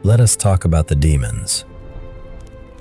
Let us talk about the demons.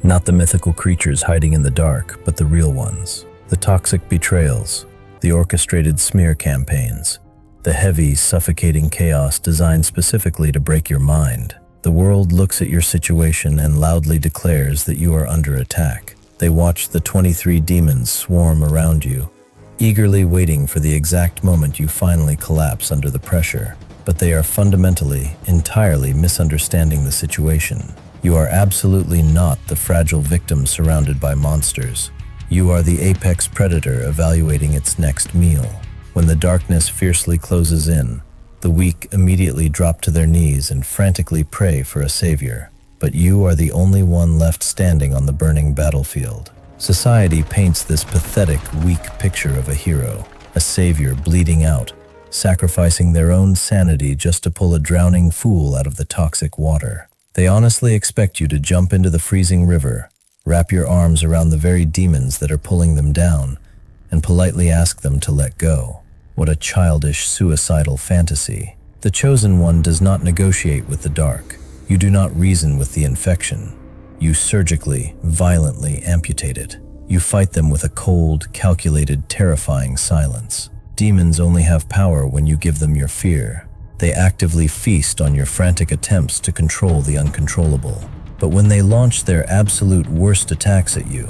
Not the mythical creatures hiding in the dark, but the real ones. The toxic betrayals, the orchestrated smear campaigns, the heavy, suffocating chaos designed specifically to break your mind. The world looks at your situation and loudly declares that you are under attack. They watch the 23 demons swarm around you, eagerly waiting for the exact moment you finally collapse under the pressure. But they are fundamentally, entirely misunderstanding the situation. You are absolutely not the fragile victim surrounded by monsters. You are the apex predator evaluating its next meal. When the darkness fiercely closes in, the weak immediately drop to their knees and frantically pray for a savior. But you are the only one left standing on the burning battlefield. Society paints this pathetic, weak picture of a hero, a savior bleeding out, sacrificing their own sanity just to pull a drowning fool out of the toxic water. They honestly expect you to jump into the freezing river, wrap your arms around the very demons that are pulling them down, and politely ask them to let go. What a childish, suicidal fantasy. The chosen one does not negotiate with the dark. You do not reason with the infection. You surgically, violently amputate it. You fight them with a cold, calculated, terrifying silence. Demons only have power when you give them your fear. They actively feast on your frantic attempts to control the uncontrollable. But when they launch their absolute worst attacks at you,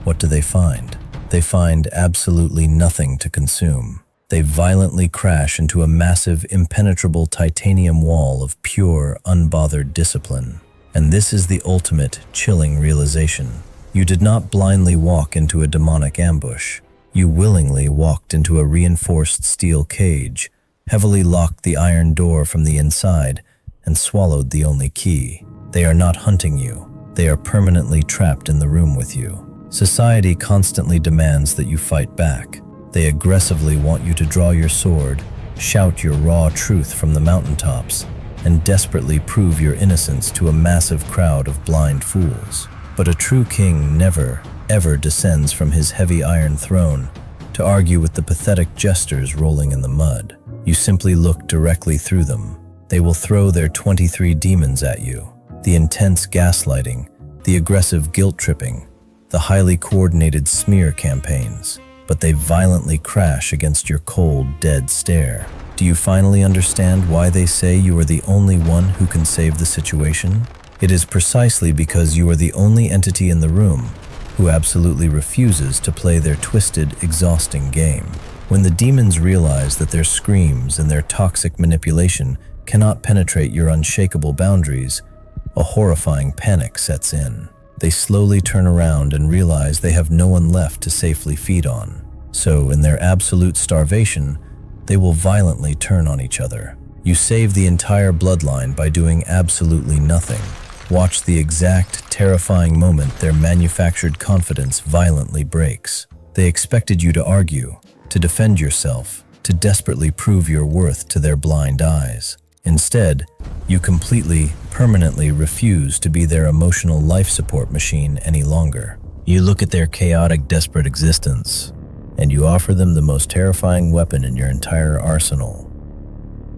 what do they find? They find absolutely nothing to consume. They violently crash into a massive, impenetrable titanium wall of pure, unbothered discipline. And this is the ultimate, chilling realization. You did not blindly walk into a demonic ambush. You willingly walked into a reinforced steel cage, heavily locked the iron door from the inside, and swallowed the only key. They are not hunting you. They are permanently trapped in the room with you. Society constantly demands that you fight back. They aggressively want you to draw your sword, shout your raw truth from the mountaintops, and desperately prove your innocence to a massive crowd of blind fools. But a true king never, ever descends from his heavy iron throne to argue with the pathetic jesters rolling in the mud. You simply look directly through them. They will throw their 23 demons at you. The intense gaslighting, the aggressive guilt-tripping, the highly coordinated smear campaigns. But they violently crash against your cold, dead stare. Do you finally understand why they say you are the only one who can save the situation? It is precisely because you are the only entity in the room who absolutely refuses to play their twisted, exhausting game. When the demons realize that their screams and their toxic manipulation cannot penetrate your unshakable boundaries, a horrifying panic sets in. They slowly turn around and realize they have no one left to safely feed on. So, in their absolute starvation, they will violently turn on each other. You save the entire bloodline by doing absolutely nothing. Watch the exact, terrifying moment their manufactured confidence violently breaks. They expected you to argue, to defend yourself, to desperately prove your worth to their blind eyes. Instead, you completely, permanently refuse to be their emotional life support machine any longer. You look at their chaotic, desperate existence, and you offer them the most terrifying weapon in your entire arsenal: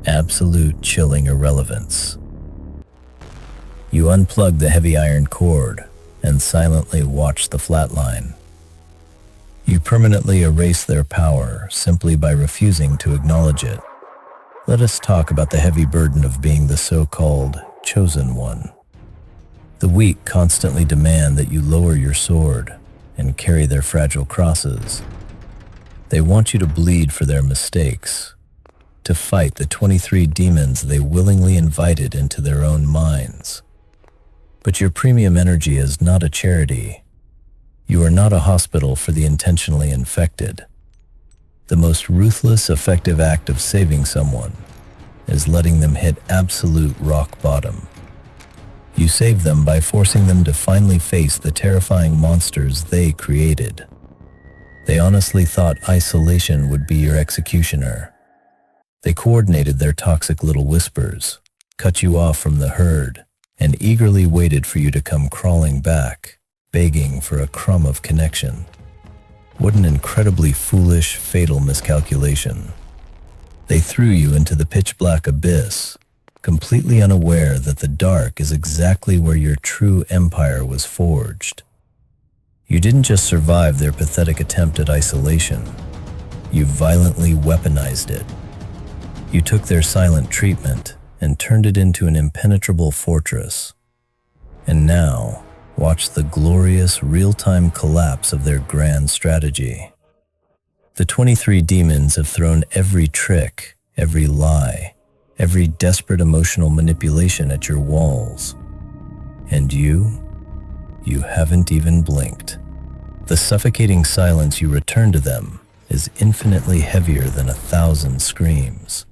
absolute chilling irrelevance. You unplug the heavy iron cord and silently watch the flatline. You permanently erase their power simply by refusing to acknowledge it. Let us talk about the heavy burden of being the so-called chosen one. The weak constantly demand that you lower your sword and carry their fragile crosses. They want you to bleed for their mistakes, to fight the 23 demons they willingly invited into their own minds. But your premium energy is not a charity. You are not a hospital for the intentionally infected. The most ruthless, effective act of saving someone is letting them hit absolute rock bottom. You save them by forcing them to finally face the terrifying monsters they created. They honestly thought isolation would be your executioner. They coordinated their toxic little whispers, cut you off from the herd, and eagerly waited for you to come crawling back, begging for a crumb of connection. What an incredibly foolish, fatal miscalculation. They threw you into the pitch-black abyss, completely unaware that the dark is exactly where your true empire was forged. You didn't just survive their pathetic attempt at isolation, you violently weaponized it. You took their silent treatment and turned it into an impenetrable fortress. And now, watch the glorious real-time collapse of their grand strategy. The 23 demons have thrown every trick, every lie, every desperate emotional manipulation at your walls. And you haven't even blinked. The suffocating silence you return to them is infinitely heavier than 1,000 screams.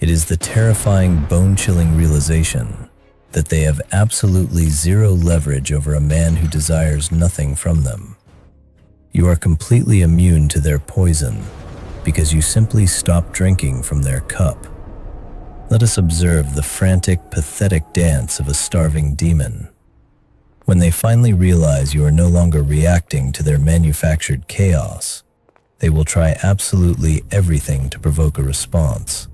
It is the terrifying, bone-chilling realization that they have absolutely zero leverage over a man who desires nothing from them. You are completely immune to their poison because you simply stopped drinking from their cup. Let us observe the frantic, pathetic dance of a starving demon. When they finally realize you are no longer reacting to their manufactured chaos, they will try absolutely everything to provoke a response.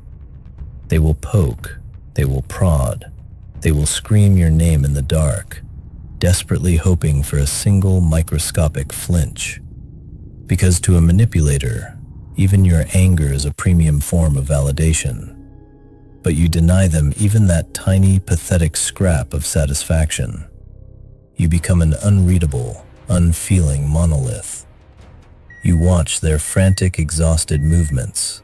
They will poke, they will prod, they will scream your name in the dark, desperately hoping for a single microscopic flinch. Because to a manipulator, even your anger is a premium form of validation. But you deny them even that tiny, pathetic scrap of satisfaction. You become an unreadable, unfeeling monolith. You watch their frantic, exhausted movements,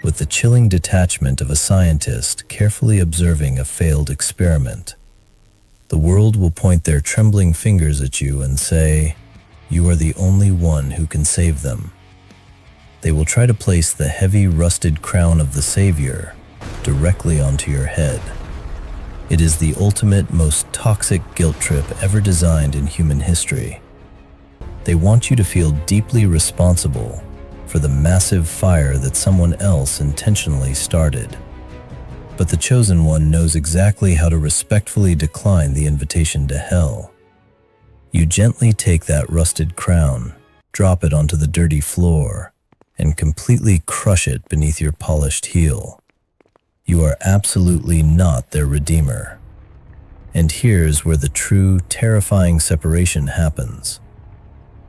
with the chilling detachment of a scientist carefully observing a failed experiment. The world will point their trembling fingers at you and say, "You are the only one who can save them." They will try to place the heavy, rusted crown of the savior directly onto your head. It is the ultimate, most toxic guilt trip ever designed in human history. They want you to feel deeply responsible for the massive fire that someone else intentionally started. But the chosen one knows exactly how to respectfully decline the invitation to hell. You gently take that rusted crown, drop it onto the dirty floor, and completely crush it beneath your polished heel. You are absolutely not their redeemer. And here's where the true, terrifying separation happens.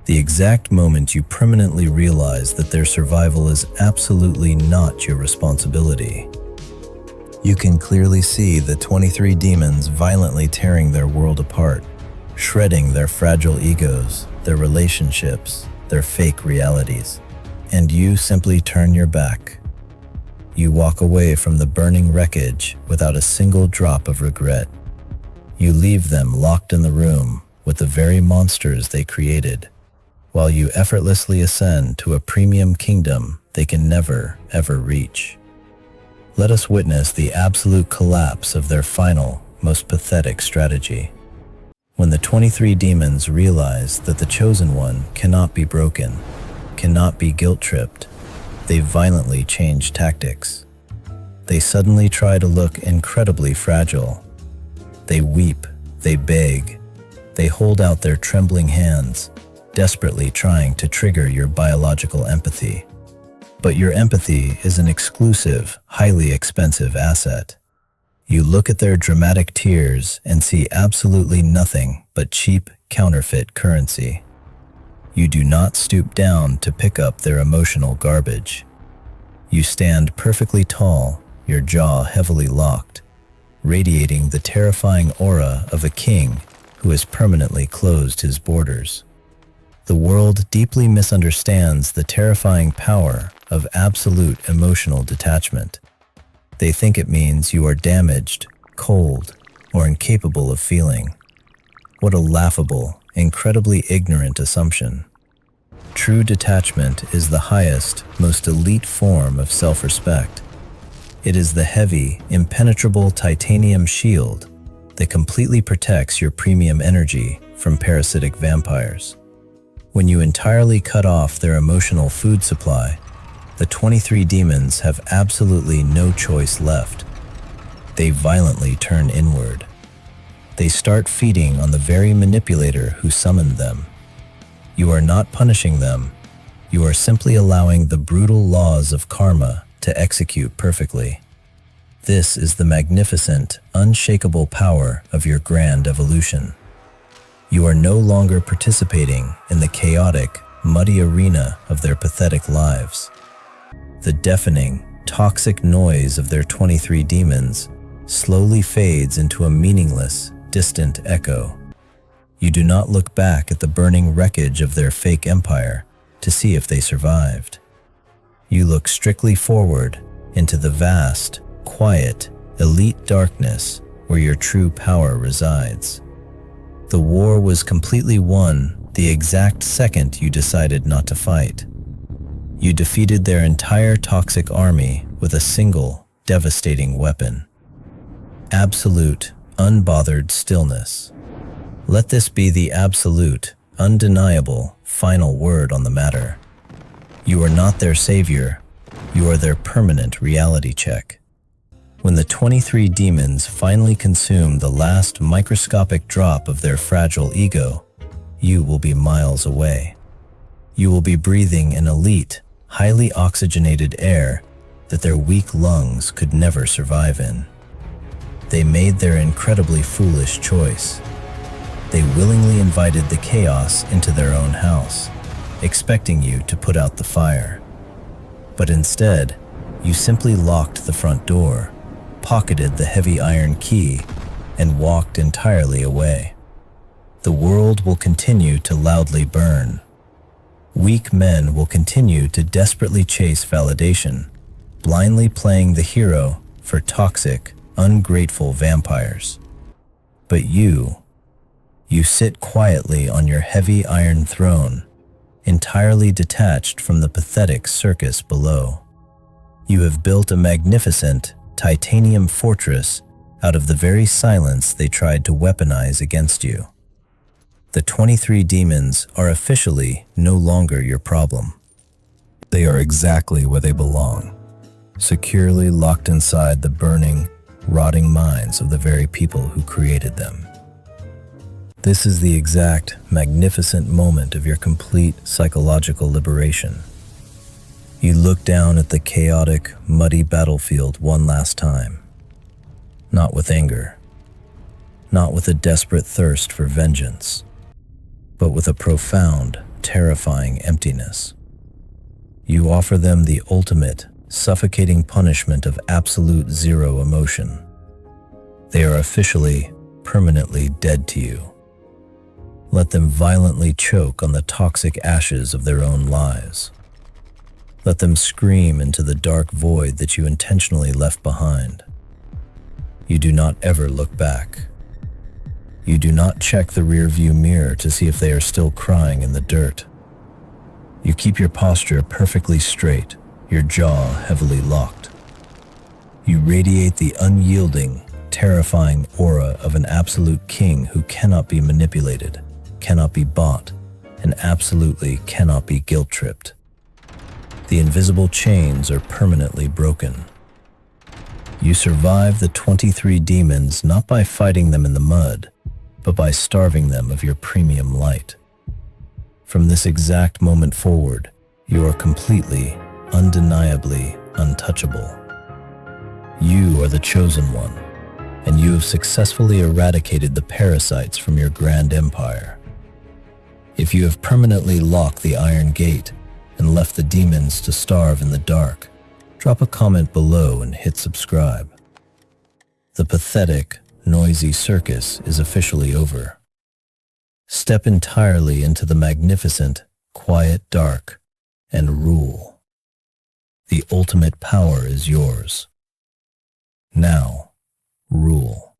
The exact moment you permanently realize that their survival is absolutely not your responsibility. You can clearly see the 23 demons violently tearing their world apart, shredding their fragile egos, their relationships, their fake realities. And you simply turn your back. You walk away from the burning wreckage without a single drop of regret. You leave them locked in the room with the very monsters they created, while you effortlessly ascend to a premium kingdom they can never, ever reach. Let us witness the absolute collapse of their final, most pathetic strategy. When the 23 demons realize that the chosen one cannot be broken, cannot be guilt-tripped, they violently change tactics. They suddenly try to look incredibly fragile. They weep, they beg, they hold out their trembling hands, desperately trying to trigger your biological empathy. But your empathy is an exclusive, highly expensive asset. You look at their dramatic tears and see absolutely nothing but cheap, counterfeit currency. You do not stoop down to pick up their emotional garbage. You stand perfectly tall, your jaw heavily locked, radiating the terrifying aura of a king who has permanently closed his borders. The world deeply misunderstands the terrifying power of absolute emotional detachment. They think it means you are damaged, cold, or incapable of feeling. What a laughable, incredibly ignorant assumption. True detachment is the highest, most elite form of self-respect. It is the heavy, impenetrable titanium shield that completely protects your premium energy from parasitic vampires. When you entirely cut off their emotional food supply, the 23 demons have absolutely no choice left. They violently turn inward. They start feeding on the very manipulator who summoned them. You are not punishing them. You are simply allowing the brutal laws of karma to execute perfectly. This is the magnificent, unshakable power of your grand evolution. You are no longer participating in the chaotic, muddy arena of their pathetic lives. The deafening, toxic noise of their 23 demons slowly fades into a meaningless, distant echo. You do not look back at the burning wreckage of their fake empire to see if they survived. You look strictly forward into the vast, quiet, elite darkness where your true power resides. The war was completely won the exact second you decided not to fight. You defeated their entire toxic army with a single, devastating weapon. Absolute, unbothered stillness. Let this be the absolute, undeniable, final word on the matter. You are not their savior, you are their permanent reality check. When the 23 demons finally consume the last microscopic drop of their fragile ego, you will be miles away. You will be breathing an elite, highly oxygenated air that their weak lungs could never survive in. They made their incredibly foolish choice. They willingly invited the chaos into their own house, expecting you to put out the fire. But instead, you simply locked the front door, pocketed the heavy iron key, and walked entirely away. The world will continue to loudly burn. Weak men will continue to desperately chase validation, blindly playing the hero for toxic, ungrateful vampires. But you sit quietly on your heavy iron throne, entirely detached from the pathetic circus below. You have built a magnificent, titanium fortress out of the very silence they tried to weaponize against you. The 23 demons are officially no longer your problem. They are exactly where they belong, securely locked inside the burning, rotting minds of the very people who created them. This is the exact, magnificent moment of your complete psychological liberation. You look down at the chaotic, muddy battlefield one last time. Not with anger, not with a desperate thirst for vengeance, but with a profound, terrifying emptiness. You offer them the ultimate, suffocating punishment of absolute zero emotion. They are officially, permanently dead to you. Let them violently choke on the toxic ashes of their own lives. Let them scream into the dark void that you intentionally left behind. You do not ever look back. You do not check the rearview mirror to see if they are still crying in the dirt. You keep your posture perfectly straight, your jaw heavily locked. You radiate the unyielding, terrifying aura of an absolute king who cannot be manipulated, cannot be bought, and absolutely cannot be guilt-tripped. The invisible chains are permanently broken. You survive the 23 demons not by fighting them in the mud, but by starving them of your premium light. From this exact moment forward, you are completely, undeniably untouchable. You are the chosen one, and you have successfully eradicated the parasites from your grand empire. If you have permanently locked the iron gate and left the demons to starve in the dark, drop a comment below and hit subscribe. The pathetic, noisy circus is officially over. Step entirely into the magnificent, quiet dark and rule. The ultimate power is yours. Now, rule.